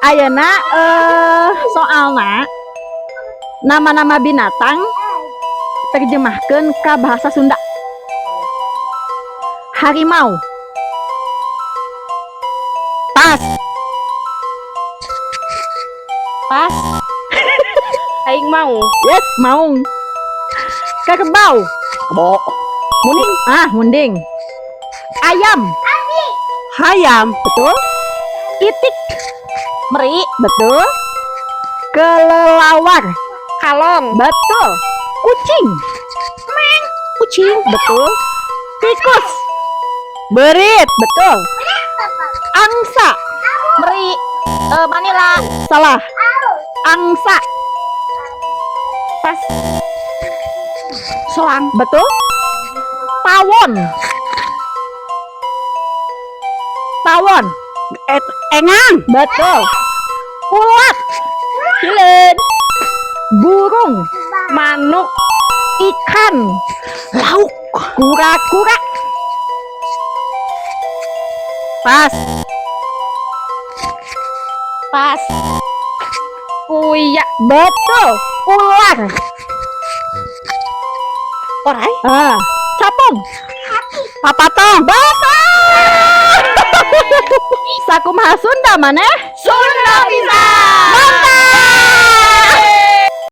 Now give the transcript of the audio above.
Ayeuna soalna nama-nama binatang terjemahkan ke bahasa Sunda. Harimau. Pas. Pas. Aing mau. Yes, maung. Kerbau. Kebo. Munding. Munding. Ayam. Hayam. Betul. Itik. Meri. Betul. Kelelawar. Kalong. Betul. Kucing. Kucing. Betul. Tikus. Berit. Betul. Angsa. Meri. Manila. Salah. Angsa. Pas. Soang. Betul. Tawon. Tawon. Engang. Betul. Ulat. Cileun. Burung. Manuk. Ikan. Lauk. Kura-kura. Pas. Pas. Kuya. Betul. Ular. Orai. Capung. Papatong. Betul. Sakumaha Sunda maneh?